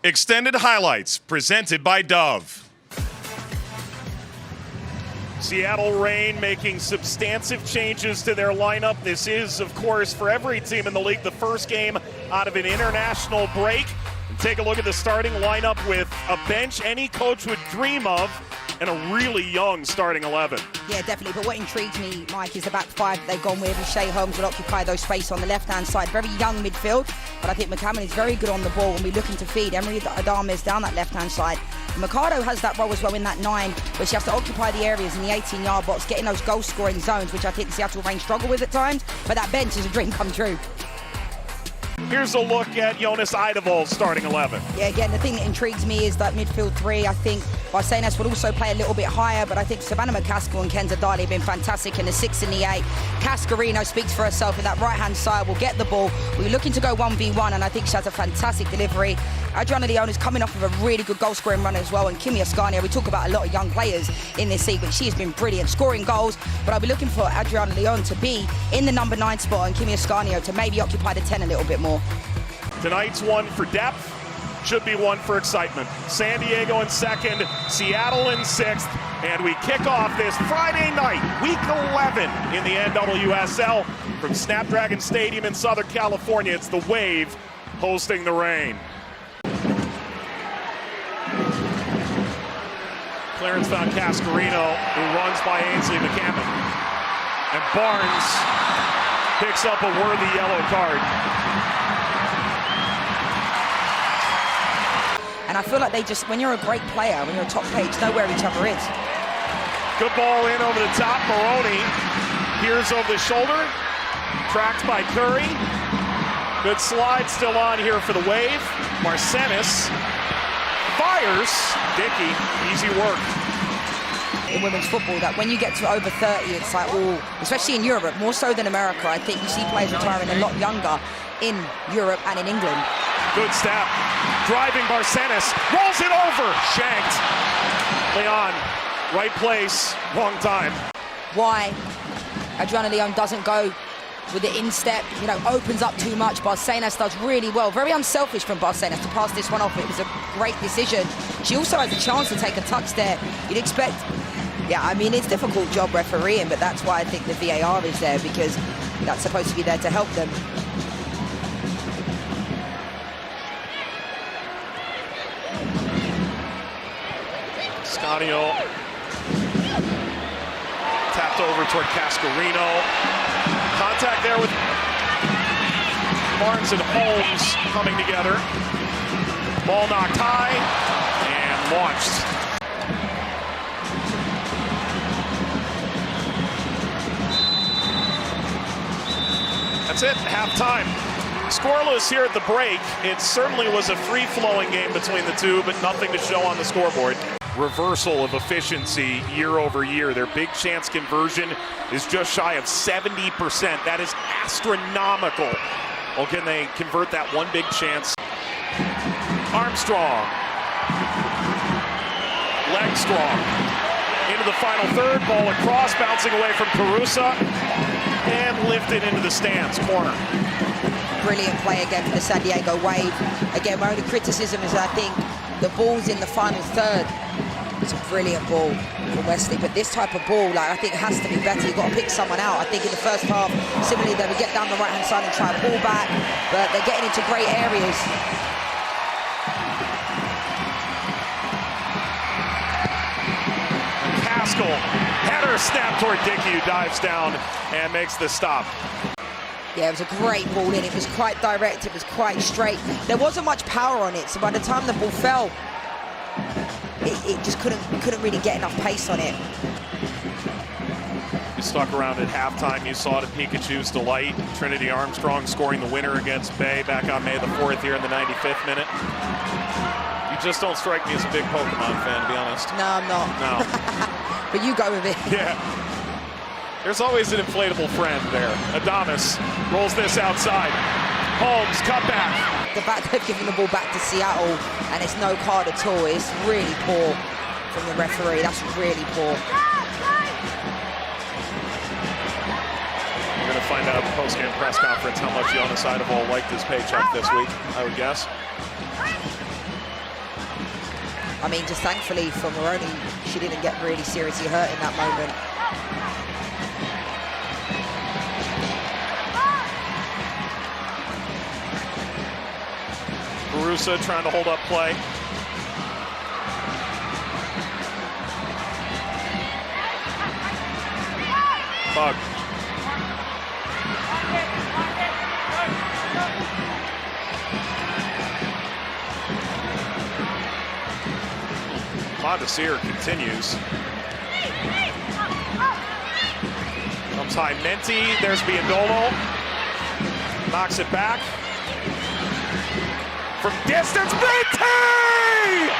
Extended highlights presented by Dove. Seattle Reign making substantive changes to their lineup. This is, of course, for every team in the league, the first game out of an international break. And take a look at the starting lineup with a bench any coach would dream of and a really young starting 11. Yeah, definitely. But what intrigues me, Mike, is the back five that they've gone with. Shea Holmes will occupy those space on the left-hand side. Very young midfield, but I think McCaskill is very good on the ball and be looking to feed Emery Adames down that left-hand side. And Mercado has that role as well in that 9, where she has to occupy the areas in the 18-yard box, getting those goal-scoring zones, which I think Seattle Reign struggle with at times. But that bench is a dream come true. Here's a look at Jonas Eidevall's starting 11. Yeah, again, the thing that intrigues me is that midfield 3. I think Barcenas would also play a little bit higher, but I think Savannah, McCaskill and Kenza Dali have been fantastic in the 6 and the 8. Cascarino speaks for herself in that right-hand side, will get the ball. We're looking to go 1v1, and I think she has a fantastic delivery. Adriana Leon is coming off of a really good goal-scoring run as well, and Kimmi Ascanio, we talk about a lot of young players in this league, but she has been brilliant, scoring goals, but I'll be looking for Adriana Leon to be in the number 9 spot and Kimmi Ascanio to maybe occupy the 10 a little bit more. Tonight's one for depth, should be one for excitement. San Diego in second, Seattle in 6th, and we kick off this Friday night, week 11 in the NWSL from Snapdragon Stadium in Southern California. It's the Wave hosting the Reign. Clarence found Cascarino, who runs by Ainsley McCammon. And Barnes picks up a worthy yellow card. And I feel like they just, when you're a great player, when you're a top player, you know where each other is. Good ball in over the top. Morroni peers over the shoulder. Tracked by Curry. Good slide still on here for the Wave. Marcenis fires. Dickey, easy work. In women's football, that when you get to over 30, it's like, oh, especially in Europe, more so than America. I think you see players retiring a lot younger in Europe and in England. Good step. Driving Barcenas. Rolls it over. Shanked. Leon, right place, wrong time. Why Adriana Leon doesn't go with the instep, opens up too much. Barcenas does really well. Very unselfish from Barcenas to pass this one off. It was a great decision. She also has a chance to take a touch there. You'd expect, it's a difficult job refereeing, but that's why I think the VAR is there, because that's supposed to be there to help them. Ascanio tapped over toward Cascarino. Contact there with Barnes and Holmes coming together. Ball knocked high and launched. That's it, halftime. Scoreless here at the break. It certainly was a free-flowing game between the two, but nothing to show on the scoreboard. Reversal of efficiency year over year. Their big chance conversion is just shy of 70%. That is astronomical. Well, can they convert that one big chance? Armstrong. Leg strong. Into the final third. Ball across, bouncing away from Carusa. And lifted into the stands. Corner. Brilliant play again for the San Diego Wave. Again, my only criticism is I think the ball's in the final third. It's a brilliant ball from Wesley, but this type of ball, I think it has to be better. You've got to pick someone out. I think in the first half, similarly, they would get down the right-hand side and try to ball back, but they're getting into great areas. McCaskill, header snap toward Dickey, who dives down and makes the stop. Yeah, it was a great ball in. It was quite direct. It was quite straight. There wasn't much power on it, so by the time the ball fell, it just couldn't really get enough pace on it. You stuck around at halftime. You saw it at Pikachu's delight. Trinity Armstrong scoring the winner against Bay back on May the 4th here in the 95th minute. You just don't strike me as a big Pokemon fan, to be honest. No, I'm not. No. But you go with it. Yeah. There's always an inflatable friend there. Adames rolls this outside. Holmes, cut back. The fact they've given the ball back to Seattle and it's no card at all is really poor from the referee. That's really poor. We're going to find out at the post-game press conference how much Jonas Eidevall liked his paycheck this week, I would guess. I mean, just thankfully for Morroni, she didn't get really seriously hurt in that moment. Barusa trying to hold up play. Bug. Mondesir continues. Comes high, Menti. There's Biondolo. Knocks it back. From distance, Menti!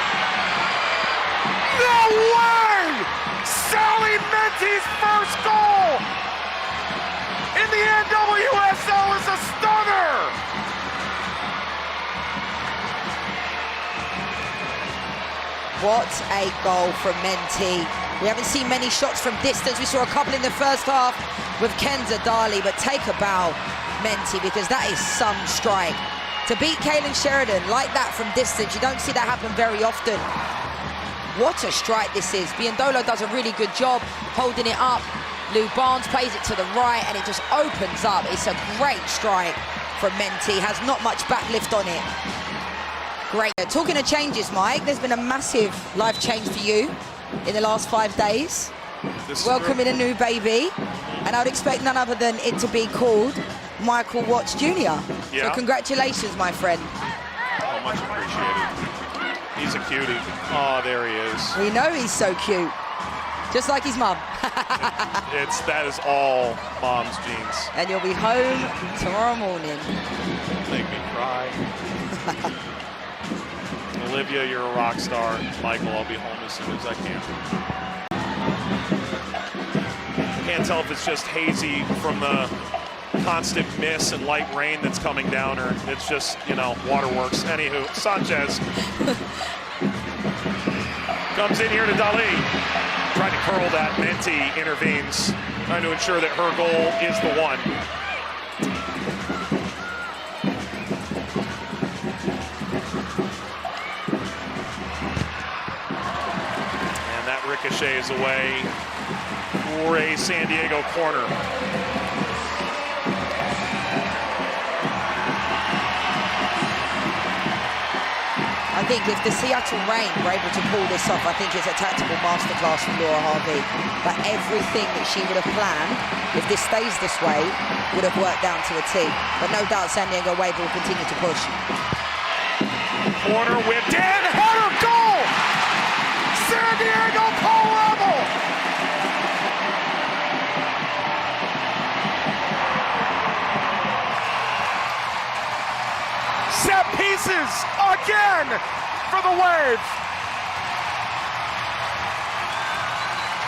No way! Sally Menti's first goal in the NWSL is a stunner! What a goal from Menti. We haven't seen many shots from distance. We saw a couple in the first half with Kenza, Dali, but take a bow, Menti, because that is some strike. To beat Kailen Sheridan like that from distance, you don't see that happen very often. What a strike this is. Biondolo does a really good job holding it up. Lou Barnes plays it to the right and it just opens up. It's a great strike from Menti. Has not much backlift on it. Great. Talking of changes, Mike, there's been a massive life change for you in the last 5 days. Welcoming a new baby. And I would expect none other than it to be called Michael Watts Jr. Yeah. So congratulations, my friend. Oh, much appreciated. He's a cutie. Oh, there he is. We know he's so cute. Just like his mum. That is all mom's genes. And you'll be home tomorrow morning. Make me cry. Olivia, you're a rock star. Michael, I'll be home as soon as I can. Can't tell if it's just hazy from the constant mist and light rain that's coming down, or it's just, you know, waterworks. Anywho, Sanchez comes in here to Dali. Trying to curl that. Menti intervenes, trying to ensure that her goal is the one. And that ricochets away for a San Diego corner. I think if the Seattle Reign were able to pull this off, I think it's a tactical masterclass from Laura Harvey. But everything that she would have planned, if this stays this way, would have worked down to a T. But no doubt San Diego Wave will continue to push. Corner whipped in, header, goal! San Diego Pole level! Set pieces again for the Wave.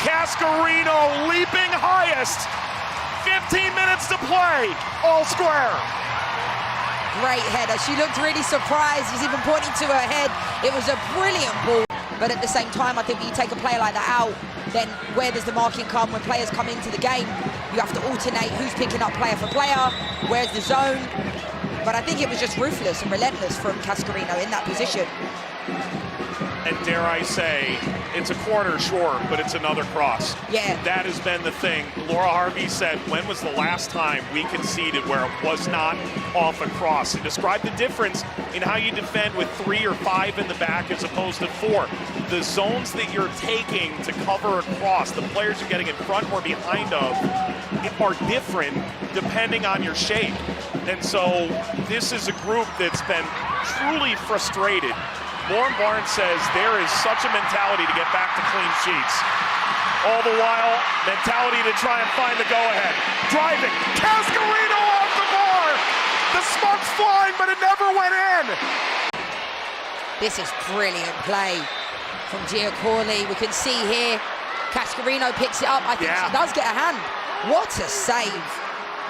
Cascarino leaping highest. 15 minutes to play, all square. Great header. She looked really surprised. She's even pointing to her head. It was a brilliant ball. But at the same time, I think when you take a player like that out, then where does the marking come when players come into the game? You have to alternate who's picking up player for player, where's the zone. But I think it was just ruthless and relentless from Cascarino in that position. And dare I say, it's a corner, sure, but it's another cross. Yeah. That has been the thing. Laura Harvey said, when was the last time we conceded where it was not off a cross? And described the difference in how you defend with 3 or 5 in the back as opposed to 4. The zones that you're taking to cover a cross, the players you're getting in front or behind of, are different depending on your shape. And so this is a group that's been truly frustrated. Lauren Barnes says there is such a mentality to get back to clean sheets. All the while, mentality to try and find the go-ahead. Driving, Cascarino off the bar! The smoke's flying, but it never went in! This is brilliant play from Gia Corley. We can see here, Cascarino picks it up. I think she does get a hand. What a save.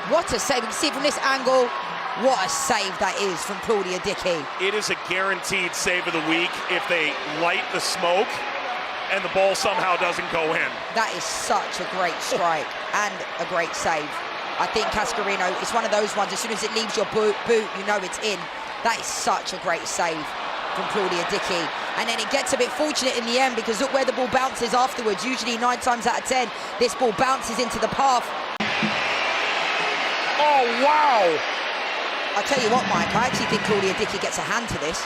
What a save. You can see it from this angle. What a save that is from Claudia Dickey. It is a guaranteed save of the week if they light the smoke and the ball somehow doesn't go in. That is such a great strike and a great save. I think Cascarino, it's one of those ones, as soon as it leaves your boot, you know it's in. That is such a great save. from Claudia Dickey. And then it gets a bit fortunate in the end because look where the ball bounces afterwards. Usually 9 times out of 10, this ball bounces into the path. Oh, wow! I'll tell you what, Mike, I actually think Claudia Dickey gets a hand to this.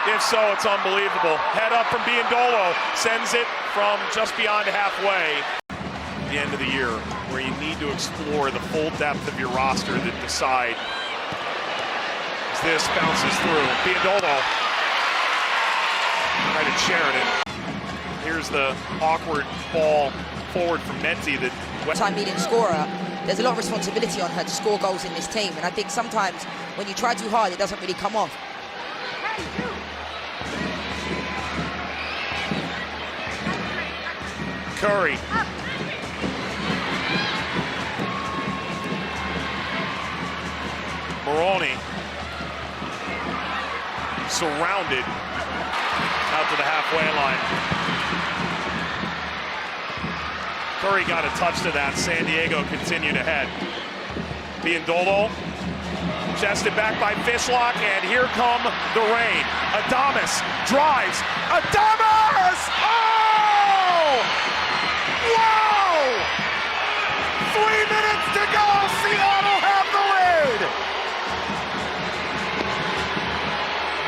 If so, it's unbelievable. Head up from Beall, sends it from just beyond halfway. The end of the year, where you need to explore the full depth of your roster to decide. As this bounces through, Beall right at Sheridan. Here's the awkward ball forward from Menti that Time leading scorer, there's a lot of responsibility on her to score goals in this team, and I think sometimes when you try too hard, it doesn't really come off. Curry. Morroni. Surrounded out to the halfway line. Curry got a touch to that. San Diego continued ahead. Beall chested back by Fishlock, and here come the rain. Adames drives. Adames! Oh! Wow! 3 minutes to go. Seattle have the lead.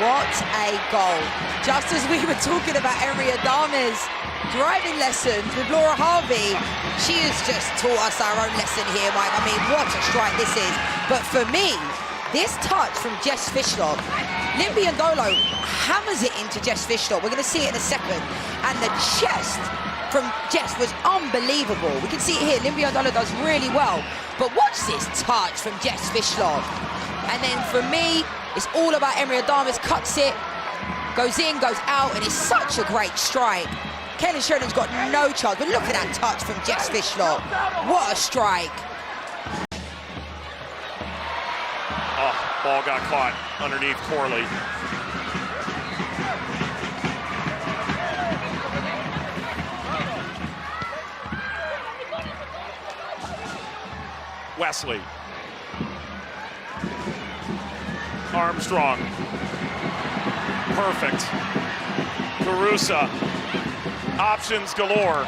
What a goal. Just as we were talking about Adames driving lessons with Laura Harvey, she has just taught us our own lesson here, Mike. I mean, what a strike this is. But for me, this touch from Jess Fishlock, Limbiandolo hammers it into Jess Fishlock. We're going to see it in a second. And the chest from Jess was unbelievable. We can see it here. Limbiandolo does really well. But watch this touch from Jess Fishlock. And then for me, it's all about Adames. Cuts it, goes in, goes out, and it's such a great strike. Kailen Sheridan's got no chance, but look at that touch from Jess Fishlock. What a strike. Oh, ball got caught underneath Corley. Wesley. Armstrong. Perfect. Carusa. Options galore.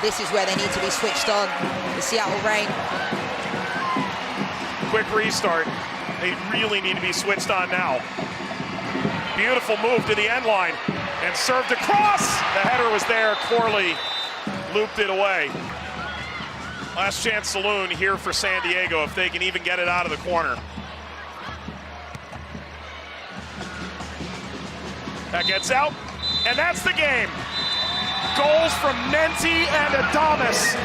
This is where they need to be switched on. The Seattle Reign. Quick restart. They really need to be switched on now. Beautiful move to the end line and served across. The header was there. Corley looped it away. Last chance saloon here for San Diego if they can even get it out of the corner. That gets out, and that's the game. Goals from Menti and Adames.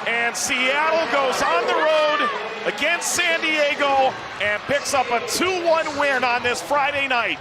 And Seattle goes on the road against San Diego and picks up a 2-1 win on this Friday night.